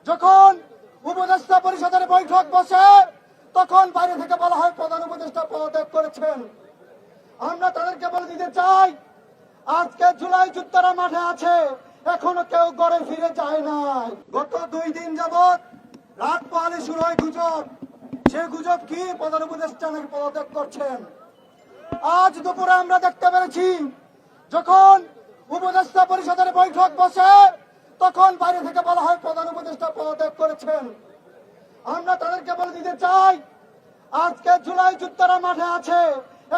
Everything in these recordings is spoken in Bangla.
যখন উপদেষ্টা পরিষদের বৈঠক বসে তখন বাইরে থেকে বলা হয় প্রধান উপদেষ্টা পদত্যাগ করেছেন। আমরা তাদেরকে বলে দিতে চাই, আজকে জুলাই যোদ্ধারা মাঠে আছে, এখনো কেউ ঘরে ফিরে যায় নাই। গত 2 দিন যাবৎ রাত পোহালে শুরু হয় গুজব। সে গুজব কি? প্রধান উপদেষ্টা নাকি পদত্যাগ করছেন। আজ দুপুরে আমরা দেখতে পেরেছি, যখন উপদেষ্টা পরিষদের বৈঠক বসে তখন বাইরে থেকে বলা হয় প্রধান উপদেষ্টা পদত্যাগ করেছেন। আমরা তাদেরকে বলে দিতে চাই, আজকে জুলাই যোদ্ধারা মাঠে আছে,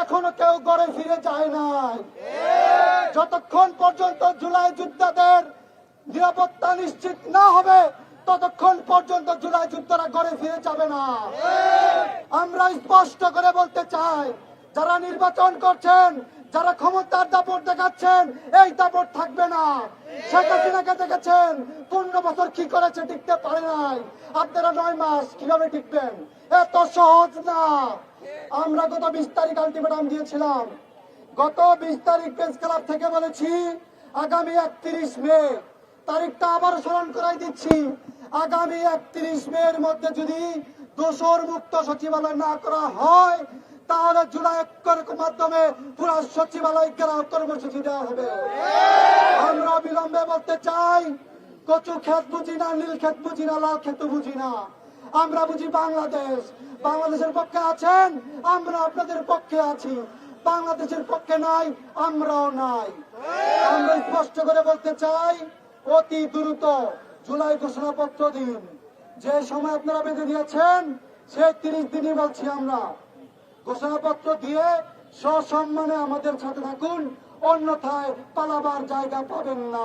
এখনো কেউ ঘরে ফিরে যায় নাই। যতক্ষণ পর্যন্ত জুলাই যোদ্ধাদের নিরাপত্তা নিশ্চিত না হবে ততক্ষণ পর্যন্ত জুলাই যোদ্ধারা ঘরে ফিরে যাবে না। আমরা স্পষ্ট করে বলতে চাই, যারা নির্বাচন করছেন, যারা ক্ষমতার দাপট দেখাচ্ছেন, এই দাপট থাকবে না। শেখ হাসিনাকে দেখেছেন 15 বছর কি করেছে, টিকতে পারে নাই। আপনারা 9 মাস কিভাবে টিকবেন? এত সহজ না। আমরা গত 20 তারিখ আলটিমেটাম দিয়েছিলাম। গত 20 তারিখ প্রেস ক্লাব থেকে বলেছি, আগামী 31 মে, তারিখটা আবার স্মরণ করাই দিচ্ছি, আগামী 31 মের মধ্যে যদি দোষর মুক্ত সচিবালয় না করা হয় তাহলে জুলাই ঐক্যের মাধ্যমে পুরো সচিবালয় ঘেরাও কর্মসূচি দেওয়া হবে। আমরা বিলম্বে বলতে চাই, কচু ক্ষেত বুঝি না, নীল ক্ষেত বুঝি না, লাল ক্ষেত বুঝি না। আমরা বুঝি বাংলাদেশ। বাংলাদেশের পক্ষে আছেন, আমরা আপনাদের পক্ষে আছি। বাংলাদেশের পক্ষে নাই, আমরাও নাই। আমরা স্পষ্ট করে বলতে চাই, অতি দ্রুত জুলাই ঘোষণাপত্র দিন। যে সময় আপনারা বেঁধে দিয়েছেন সে 30 দিনই বলছি আমরা। ঘোষণাপত্র দিয়ে সসম্মানে আমাদের সাথে থাকুন, অন্যথায় পালাবার জায়গা পাবেন না।